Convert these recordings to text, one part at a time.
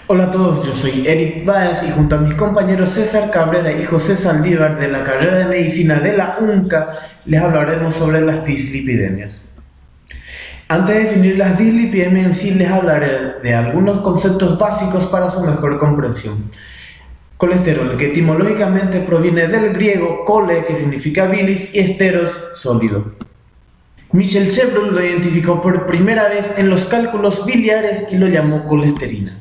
Hola a todos, yo soy Eric Báez y junto a mis compañeros César Cabrera y José Saldívar de la carrera de Medicina de la UNCA les hablaremos sobre las dislipidemias. Antes de definir las dislipidemias en sí les hablaré de algunos conceptos básicos para su mejor comprensión. Colesterol, que etimológicamente proviene del griego cole, que significa bilis, y esteros, sólido. Michel Sebrul lo identificó por primera vez en los cálculos biliares y lo llamó colesterina.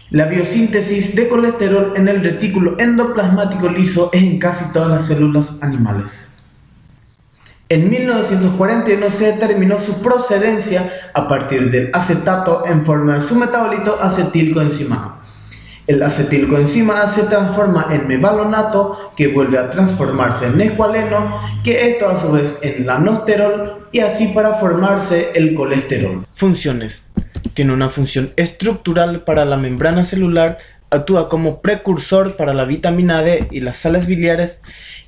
La biosíntesis de colesterol en el retículo endoplasmático liso es en casi todas las células animales. En 1941 se determinó su procedencia a partir del acetato en forma de su metabolito acetilcoenzima A. El acetilcoenzima A se transforma en mevalonato, que vuelve a transformarse en escualeno, que esto a su vez en lanosterol, y así para formarse el colesterol. Funciones. Tiene una función estructural para la membrana celular, actúa como precursor para la vitamina D y las sales biliares,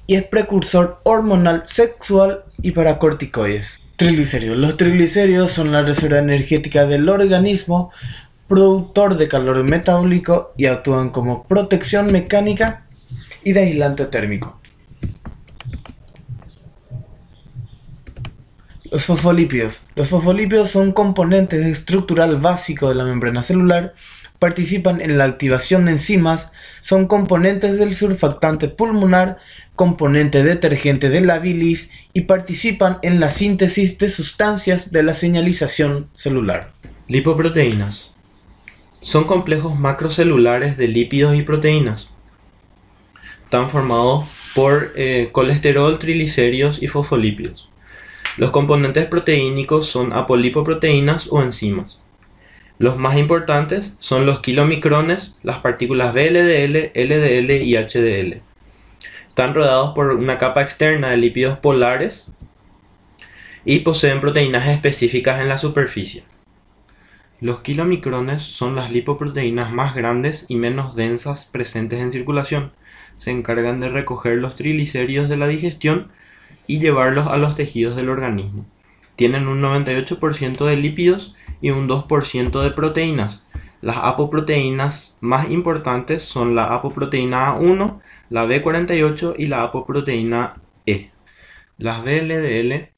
y es precursor hormonal sexual y para corticoides. Triglicéridos. Los triglicéridos son la reserva energética del organismo, productor de calor metabólico, y actúan como protección mecánica y de aislante térmico. Los fosfolípidos. Los fosfolípidos son componentes estructural básico de la membrana celular, participan en la activación de enzimas, son componentes del surfactante pulmonar, componente detergente de la bilis y participan en la síntesis de sustancias de la señalización celular. Lipoproteínas. Son complejos macrocelulares de lípidos y proteínas. Están formados por colesterol, triglicéridos y fosfolípidos. Los componentes proteínicos son apolipoproteínas o enzimas. Los más importantes son los kilomicrones, las partículas VLDL, LDL y HDL. Están rodeados por una capa externa de lípidos polares y poseen proteínas específicas en la superficie. Los kilomicrones son las lipoproteínas más grandes y menos densas presentes en circulación. Se encargan de recoger los triglicéridos de la digestión y llevarlos a los tejidos del organismo. Tienen un 98% de lípidos y un 2% de proteínas. Las apoproteínas más importantes son la apoproteína A1, la B48 y la apoproteína E. Las VLDL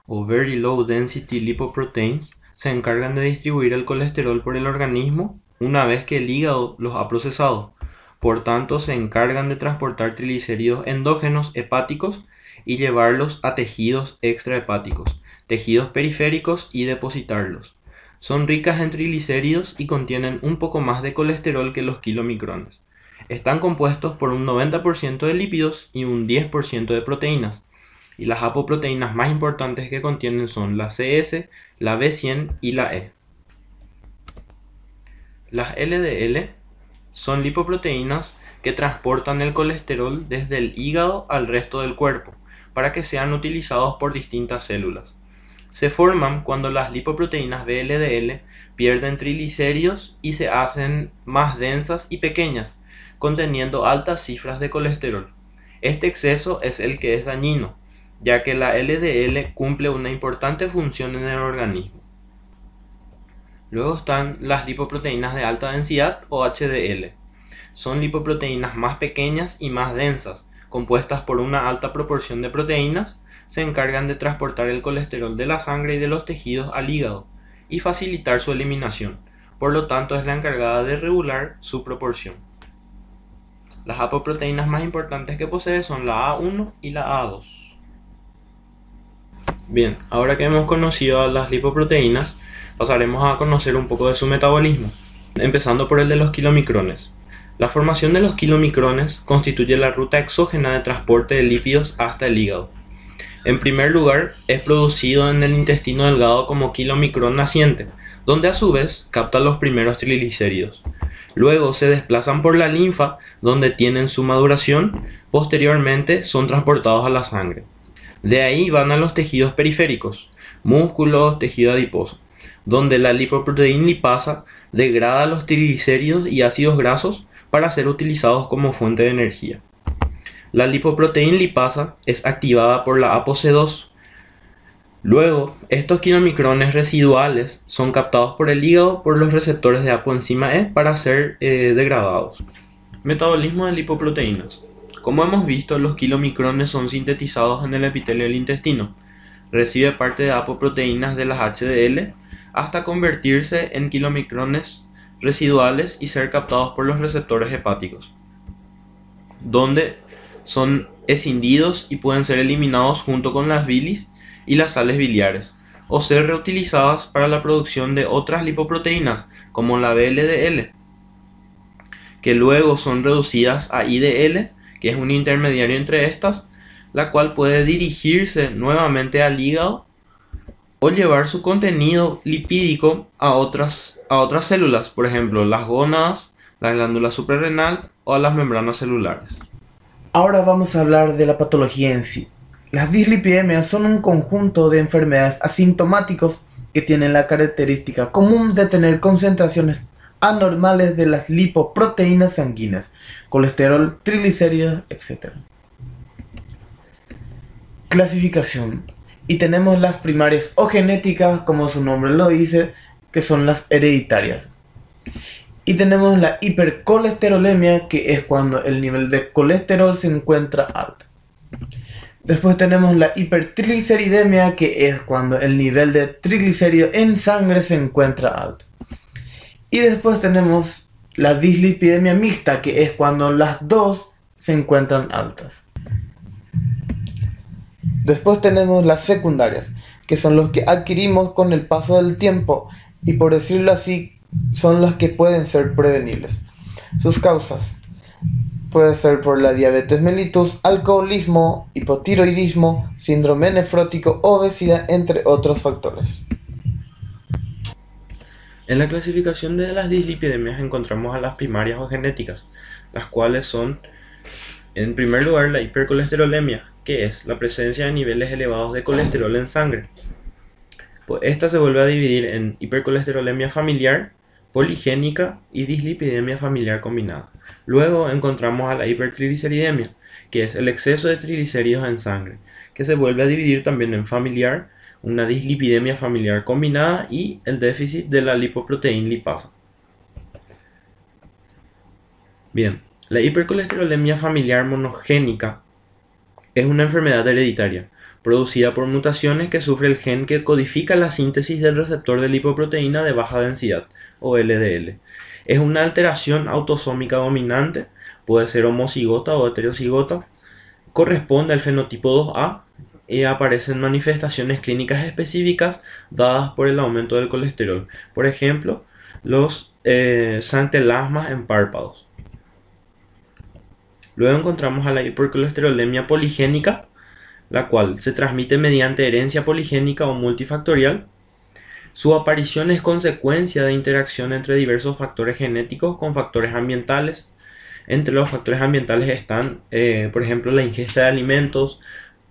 o Very Low Density Lipoproteins se encargan de distribuir el colesterol por el organismo una vez que el hígado los ha procesado. Por tanto, se encargan de transportar triglicéridos endógenos hepáticos y llevarlos a tejidos extrahepáticos, tejidos periféricos, y depositarlos. Son ricas en triglicéridos y contienen un poco más de colesterol que los kilomicrones. Están compuestos por un 90% de lípidos y un 10% de proteínas. Y las apoproteínas más importantes que contienen son la CS, la B100 y la E. Las LDL son lipoproteínas que transportan el colesterol desde el hígado al resto del cuerpo para que sean utilizados por distintas células. Se forman cuando las lipoproteínas VLDL pierden triglicéridos y se hacen más densas y pequeñas, conteniendo altas cifras de colesterol. Este exceso es el que es dañino, ya que la LDL cumple una importante función en el organismo. Luego están las lipoproteínas de alta densidad o HDL. Son lipoproteínas más pequeñas y más densas, compuestas por una alta proporción de proteínas. Se encargan de transportar el colesterol de la sangre y de los tejidos al hígado y facilitar su eliminación. Por lo tanto, es la encargada de regular su proporción. Las apoproteínas más importantes que posee son la A1 y la A2. Bien, ahora que hemos conocido a las lipoproteínas, pasaremos a conocer un poco de su metabolismo, empezando por el de los kilomicrones. La formación de los kilomicrones constituye la ruta exógena de transporte de lípidos hasta el hígado. En primer lugar, es producido en el intestino delgado como kilomicrón naciente, donde a su vez capta los primeros triglicéridos. Luego se desplazan por la linfa, donde tienen su maduración. Posteriormente son transportados a la sangre. De ahí van a los tejidos periféricos, músculos, tejido adiposo, donde la lipoproteína lipasa degrada los triglicéridos y ácidos grasos para ser utilizados como fuente de energía. La lipoproteína lipasa es activada por la ApoC2, Luego, estos kilomicrones residuales son captados por el hígado por los receptores de apoenzima E para ser degradados. Metabolismo de lipoproteínas. Como hemos visto, los kilomicrones son sintetizados en el epitelio del intestino. Recibe parte de apoproteínas de las HDL hasta convertirse en kilomicrones residuales y ser captados por los receptores hepáticos, donde son escindidos y pueden ser eliminados junto con las bilis y las sales biliares, o ser reutilizadas para la producción de otras lipoproteínas, como la VLDL, que luego son reducidas a IDL, que es un intermediario entre estas, la cual puede dirigirse nuevamente al hígado o llevar su contenido lipídico a otras células, por ejemplo, las gónadas, la glándula suprarrenal o a las membranas celulares. Ahora vamos a hablar de la patología en sí. Las dislipidemias son un conjunto de enfermedades asintomáticos que tienen la característica común de tener concentraciones anormales de las lipoproteínas sanguíneas, colesterol, triglicéridos, etc. Clasificación. Y tenemos las primarias o genéticas, como su nombre lo dice, que son las hereditarias. Y tenemos la hipercolesterolemia, que es cuando el nivel de colesterol se encuentra alto. Después tenemos la hipertrigliceridemia, que es cuando el nivel de triglicéridos en sangre se encuentra alto. Y después tenemos la dislipidemia mixta, que es cuando las dos se encuentran altas. Después tenemos las secundarias, que son los que adquirimos con el paso del tiempo y, por decirlo así, son las que pueden ser prevenibles. Sus causas puede ser por la diabetes mellitus, alcoholismo, hipotiroidismo, síndrome nefrótico, obesidad, entre otros factores. En la clasificación de las dislipidemias encontramos a las primarias o genéticas, las cuales son, en primer lugar, la hipercolesterolemia, que es la presencia de niveles elevados de colesterol en sangre. Pues esta se vuelve a dividir en hipercolesterolemia familiar, poligénica y dislipidemia familiar combinada. Luego encontramos a la hipertrigliceridemia, que es el exceso de triglicéridos en sangre, que se vuelve a dividir también en familiar, una dislipidemia familiar combinada y el déficit de la lipoproteína lipasa. Bien, la hipercolesterolemia familiar monogénica es una enfermedad hereditaria producida por mutaciones que sufre el gen que codifica la síntesis del receptor de lipoproteína de baja densidad, o LDL. Es una alteración autosómica dominante, puede ser homocigota o heterocigota, corresponde al fenotipo 2A y aparecen manifestaciones clínicas específicas dadas por el aumento del colesterol. Por ejemplo, los xantelasmas en párpados. Luego encontramos a la hipercolesterolemia poligénica, la cual se transmite mediante herencia poligénica o multifactorial. Su aparición es consecuencia de interacción entre diversos factores genéticos con factores ambientales. Entre los factores ambientales están, por ejemplo, la ingesta de alimentos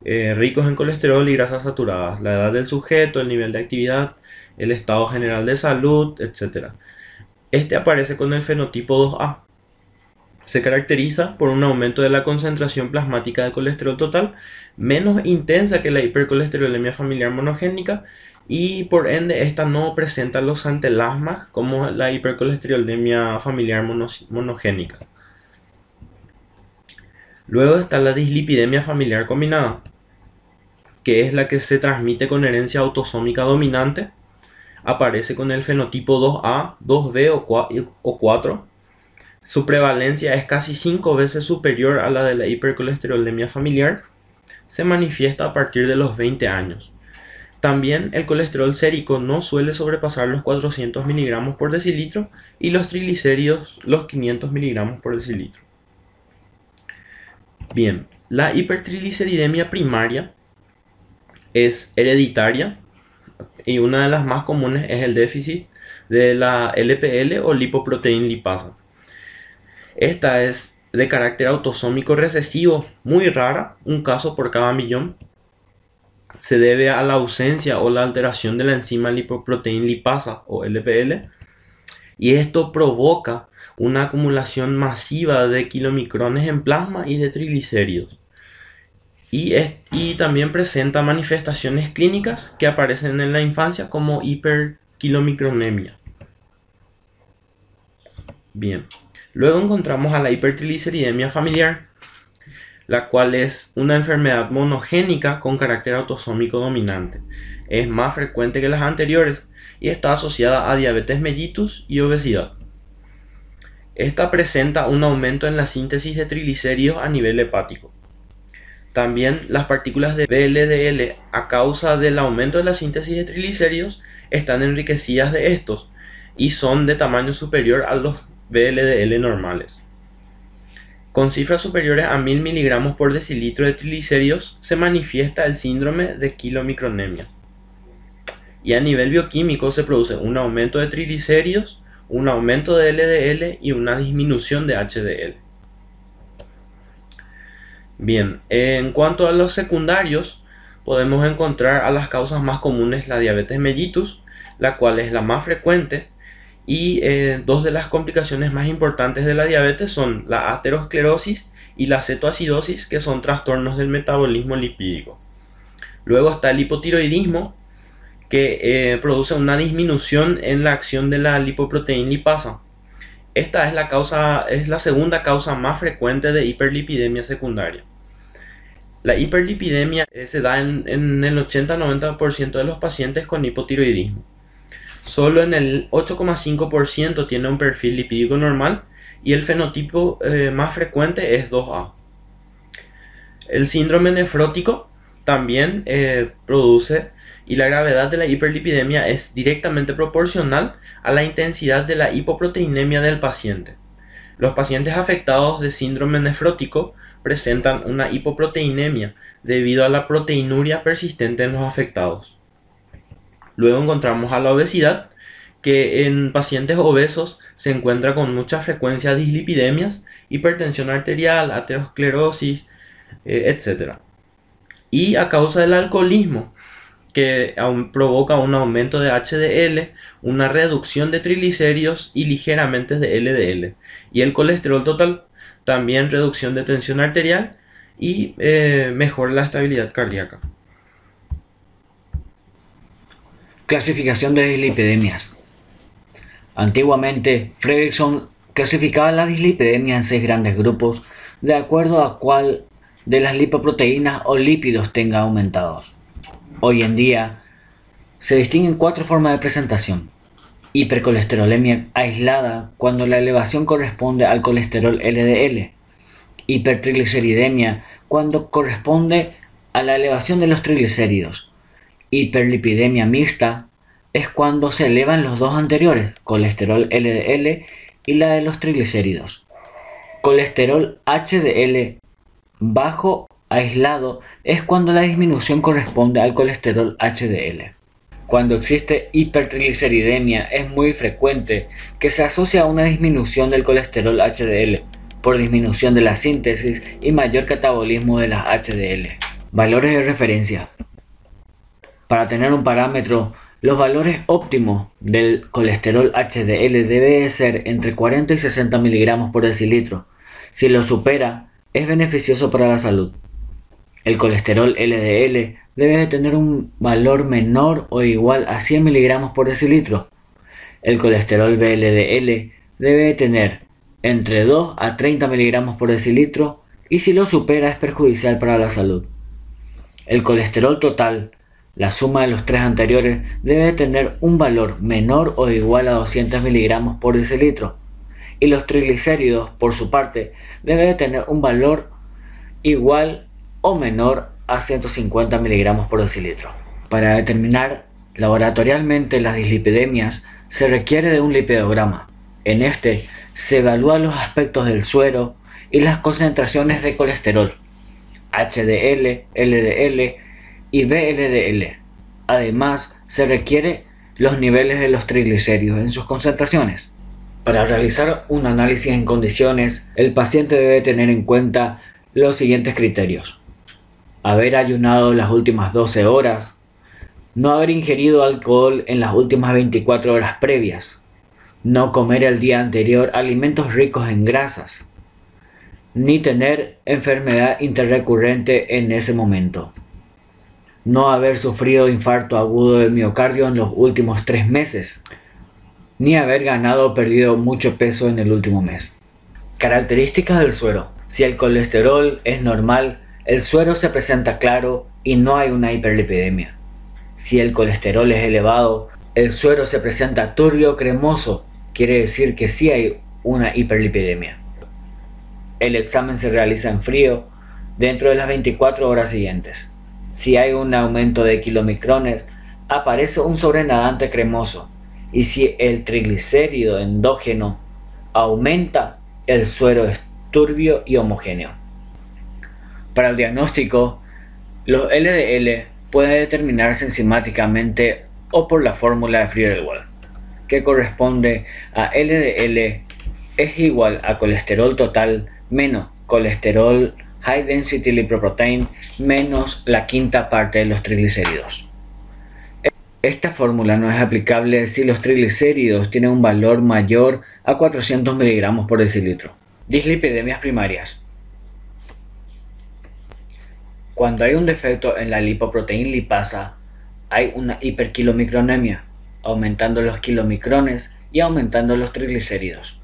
ricos en colesterol y grasas saturadas, la edad del sujeto, el nivel de actividad, el estado general de salud, etc. Este aparece con el fenotipo 2A. Se caracteriza por un aumento de la concentración plasmática de colesterol total menos intensa que la hipercolesterolemia familiar monogénica, y por ende esta no presenta los xantelasmas como la hipercolesterolemia familiar monogénica. Luego está la dislipidemia familiar combinada, que es la que se transmite con herencia autosómica dominante, aparece con el fenotipo 2A, 2B o 4. Su prevalencia es casi 5 veces superior a la de la hipercolesterolemia familiar. Se manifiesta a partir de los 20 años. También el colesterol sérico no suele sobrepasar los 400 miligramos por decilitro y los triglicéridos los 500 miligramos por decilitro. Bien, la hipertrigliceridemia primaria es hereditaria y una de las más comunes es el déficit de la LPL o lipoproteína lipasa. Esta es de carácter autosómico recesivo, muy rara, un caso por cada millón. Se debe a la ausencia o la alteración de la enzima lipoproteína lipasa o LPL, y esto provoca una acumulación masiva de kilomicrones en plasma y de triglicéridos. y también presenta manifestaciones clínicas que aparecen en la infancia como hiperkilomicronemia. Bien, luego encontramos a la hipertrigliceridemia familiar, la cual es una enfermedad monogénica con carácter autosómico dominante. Es más frecuente que las anteriores y está asociada a diabetes mellitus y obesidad. Esta presenta un aumento en la síntesis de triglicéridos a nivel hepático. También las partículas de VLDL, a causa del aumento de la síntesis de triglicéridos, están enriquecidas de estos y son de tamaño superior a los VLDL normales. Con cifras superiores a 1000 mg por decilitro de triglicéridos se manifiesta el síndrome de kilomicronemia. Y a nivel bioquímico se produce un aumento de triglicéridos, un aumento de LDL y una disminución de HDL. Bien, en cuanto a los secundarios, podemos encontrar a las causas más comunes la diabetes mellitus, la cual es la más frecuente, y dos de las complicaciones más importantes de la diabetes son la aterosclerosis y la cetoacidosis, que son trastornos del metabolismo lipídico. Luego está el hipotiroidismo, que produce una disminución en la acción de la lipoproteína lipasa. Esta es la segunda causa más frecuente de hiperlipidemia secundaria. La hiperlipidemia se da en el 80-90% de los pacientes con hipotiroidismo. Solo en el 8,5% tiene un perfil lipídico normal y el fenotipo más frecuente es 2A. El síndrome nefrótico también produce, y la gravedad de la hiperlipidemia es directamente proporcional a la intensidad de la hipoproteinemia del paciente. Los pacientes afectados de síndrome nefrótico presentan una hipoproteinemia debido a la proteinuria persistente en los afectados. Luego encontramos a la obesidad, que en pacientes obesos se encuentra con mucha frecuencia dislipidemias, hipertensión arterial, aterosclerosis, etc. Y a causa del alcoholismo, que provoca un aumento de HDL, una reducción de triglicéridos y ligeramente de LDL. Y el colesterol total, también reducción de tensión arterial y mejora la estabilidad cardíaca. Clasificación de dislipidemias. Antiguamente, Fredrickson clasificaba la dislipidemia en 6 grandes grupos de acuerdo a cuál de las lipoproteínas o lípidos tenga aumentados. Hoy en día se distinguen 4 formas de presentación. Hipercolesterolemia aislada, cuando la elevación corresponde al colesterol LDL. Hipertrigliceridemia, cuando corresponde a la elevación de los triglicéridos. Hiperlipidemia mixta es cuando se elevan los dos anteriores, colesterol LDL y la de los triglicéridos. Colesterol HDL bajo aislado es cuando la disminución corresponde al colesterol HDL. Cuando existe hipertrigliceridemia es muy frecuente que se asocie a una disminución del colesterol HDL por disminución de la síntesis y mayor catabolismo de las HDL. Valores de referencia. Para tener un parámetro, los valores óptimos del colesterol HDL debe ser entre 40 y 60 mg por decilitro. Si lo supera, es beneficioso para la salud. El colesterol LDL debe de tener un valor menor o igual a 100 mg por decilitro. El colesterol VLDL debe de tener entre 2 a 30 mg por decilitro y si lo supera es perjudicial para la salud. El colesterol total, la suma de los 3 anteriores, debe tener un valor menor o igual a 200 mg por decilitro. Y los triglicéridos, por su parte, deben de tener un valor igual o menor a 150 mg por decilitro. Para determinar laboratorialmente las dislipidemias se requiere de un lipidograma. En este se evalúan los aspectos del suero y las concentraciones de colesterol, HDL, LDL y VLDL. Además, se requiere los niveles de los triglicéridos en sus concentraciones. Para realizar un análisis en condiciones, el paciente debe tener en cuenta los siguientes criterios: haber ayunado las últimas 12 horas, no haber ingerido alcohol en las últimas 24 horas previas, no comer el día anterior alimentos ricos en grasas, ni tener enfermedad interrecurrente en ese momento, no haber sufrido infarto agudo del miocardio en los últimos 3 meses, ni haber ganado o perdido mucho peso en el último mes. Características del suero. Si el colesterol es normal, el suero se presenta claro y no hay una hiperlipidemia. Si el colesterol es elevado, el suero se presenta turbio cremoso, quiere decir que sí hay una hiperlipidemia. El examen se realiza en frío dentro de las 24 horas siguientes. Si hay un aumento de kilomicrones, aparece un sobrenadante cremoso, y si el triglicérido endógeno aumenta, el suero es turbio y homogéneo. Para el diagnóstico, los LDL pueden determinarse enzimáticamente o por la fórmula de Friedewald, que corresponde a LDL es igual a colesterol total menos colesterol high density lipoprotein menos la quinta parte de los triglicéridos. Esta fórmula no es aplicable si los triglicéridos tienen un valor mayor a 400 mg por decilitro. Dislipidemias primarias. Cuando hay un defecto en la lipoproteína lipasa, hay una hiperkilomicronemia, aumentando los kilomicrones y aumentando los triglicéridos.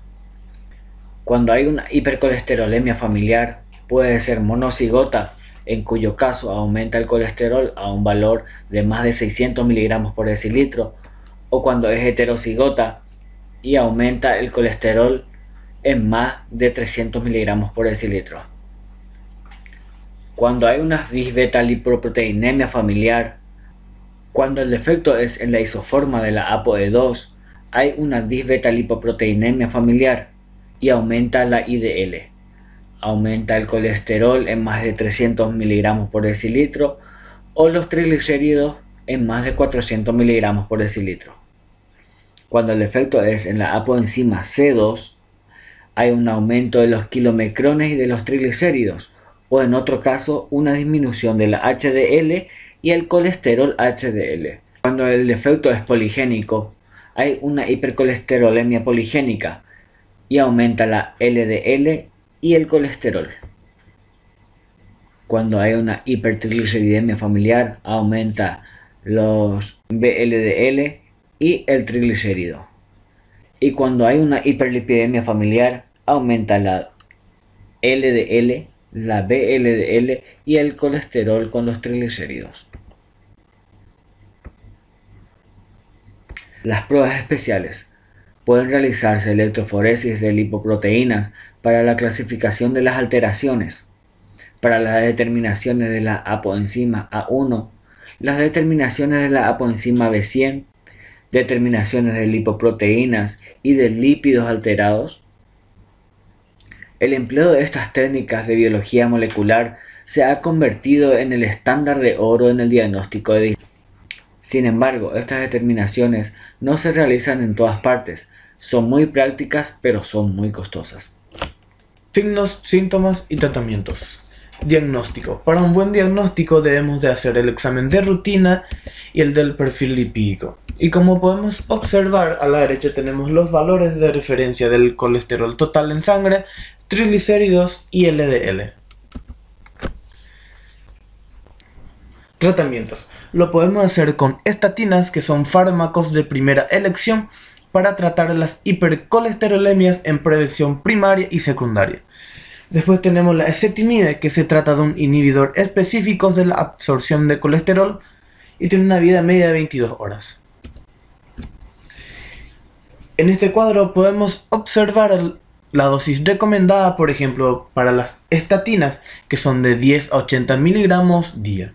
Cuando hay una hipercolesterolemia familiar, puede ser monocigota, en cuyo caso aumenta el colesterol a un valor de más de 600 mg por decilitro, o cuando es heterocigota y aumenta el colesterol en más de 300 mg por decilitro. Cuando hay una disbeta-lipoproteinemia familiar, cuando el defecto es en la isoforma de la ApoE2, hay una disbeta-lipoproteinemia familiar y aumenta la IDL. Aumenta el colesterol en más de 300 mg por decilitro o los triglicéridos en más de 400 mg por decilitro. Cuando el defecto es en la apoenzima C2, hay un aumento de los kilomicrones y de los triglicéridos, o en otro caso una disminución de la HDL y el colesterol HDL. Cuando el defecto es poligénico, hay una hipercolesterolemia poligénica y aumenta la LDL y el colesterol. Cuando hay una hipertrigliceridemia familiar, aumenta los VLDL y el triglicérido. Y cuando hay una hiperlipidemia familiar, aumenta la LDL, la VLDL y el colesterol con los triglicéridos. Las pruebas especiales. Pueden realizarse electroforesis de lipoproteínas para la clasificación de las alteraciones, para las determinaciones de la apoenzima A1, las determinaciones de la apoenzima B100, determinaciones de lipoproteínas y de lípidos alterados. El empleo de estas técnicas de biología molecular se ha convertido en el estándar de oro en el diagnóstico de discapacidad. Sin embargo, estas determinaciones no se realizan en todas partes, son muy prácticas pero son muy costosas. Signos, síntomas y tratamientos. Diagnóstico. Para un buen diagnóstico debemos de hacer el examen de rutina y el del perfil lipídico. Y como podemos observar, a la derecha tenemos los valores de referencia del colesterol total en sangre, triglicéridos y LDL. Tratamientos. Lo podemos hacer con estatinas, que son fármacos de primera elección para tratar las hipercolesterolemias en prevención primaria y secundaria. Después tenemos la ezetimibe, que se trata de un inhibidor específico de la absorción de colesterol y tiene una vida media de 22 horas. En este cuadro podemos observar la dosis recomendada, por ejemplo, para las estatinas, que son de 10 a 80 miligramos día.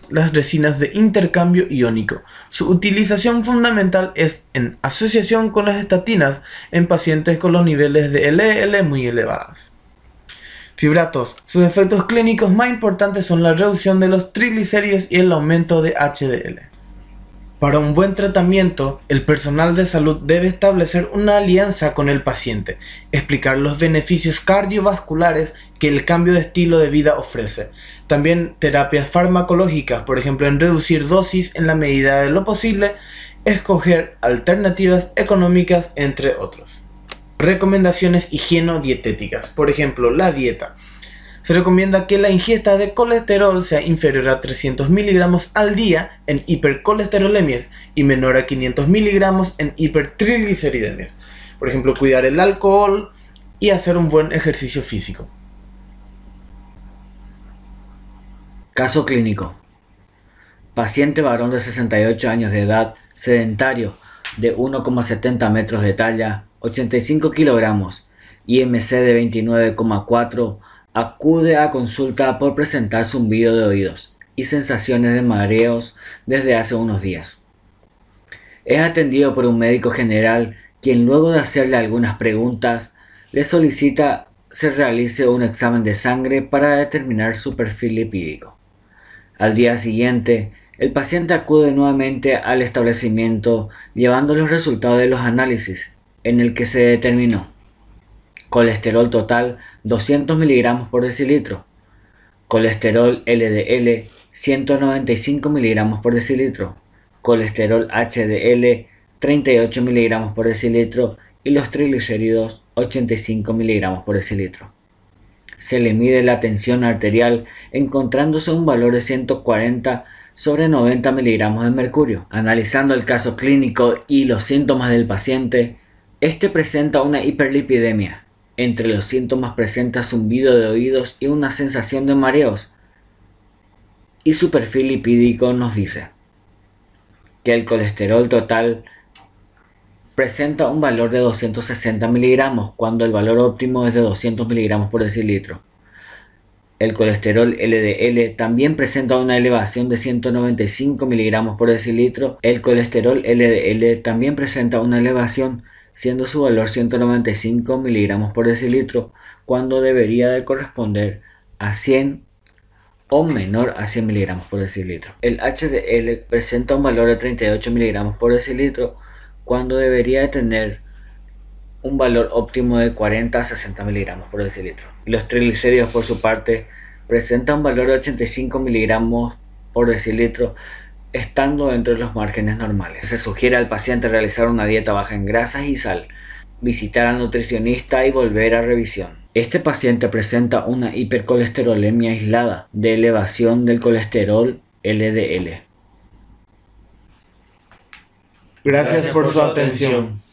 Las resinas de intercambio iónico. Su utilización fundamental es en asociación con las estatinas en pacientes con los niveles de LDL muy elevados. Fibratos. Sus efectos clínicos más importantes son la reducción de los triglicéridos y el aumento de HDL. Para un buen tratamiento, el personal de salud debe establecer una alianza con el paciente, explicar los beneficios cardiovasculares que el cambio de estilo de vida ofrece. También terapias farmacológicas, por ejemplo en reducir dosis en la medida de lo posible, escoger alternativas económicas, entre otros. Recomendaciones higienodietéticas. Por ejemplo, la dieta. Se recomienda que la ingesta de colesterol sea inferior a 300 miligramos al día en hipercolesterolemias y menor a 500 miligramos en hipertrigliceridemias. Por ejemplo, cuidar el alcohol y hacer un buen ejercicio físico. Caso clínico. Paciente varón de 68 años de edad, sedentario, de 1,70 metros de talla, 85 kilogramos, IMC de 29,4, acude a consulta por presentar zumbido de oídos y sensaciones de mareos desde hace unos días. Es atendido por un médico general quien, luego de hacerle algunas preguntas, le solicita se realice un examen de sangre para determinar su perfil lipídico. Al día siguiente, el paciente acude nuevamente al establecimiento llevando los resultados de los análisis, en el que se determinó colesterol total 200 miligramos por decilitro, colesterol LDL 195 miligramos por decilitro, colesterol HDL 38 miligramos por decilitro y los triglicéridos 85 miligramos por decilitro. Se le mide la tensión arterial encontrándose un valor de 140 sobre 90 miligramos de mercurio. Analizando el caso clínico y los síntomas del paciente, este presenta una hiperlipidemia. Entre los síntomas presenta zumbido de oídos y una sensación de mareos. Y su perfil lipídico nos dice que el colesterol total presenta un valor de 260 miligramos cuando el valor óptimo es de 200 miligramos por decilitro. El colesterol LDL también presenta una elevación de 195 miligramos por decilitro. El colesterol LDL también presenta una elevación, siendo su valor 195 miligramos por decilitro, cuando debería de corresponder a 100 o menor a 100 miligramos por decilitro. El HDL presenta un valor de 38 miligramos por decilitro, cuando debería de tener un valor óptimo de 40 a 60 miligramos por decilitro. Los triglicéridos, por su parte, presentan un valor de 85 miligramos por decilitro, estando dentro de los márgenes normales. Se sugiere al paciente realizar una dieta baja en grasas y sal, visitar al nutricionista y volver a revisión. Este paciente presenta una hipercolesterolemia aislada de elevación del colesterol LDL. Gracias por su atención.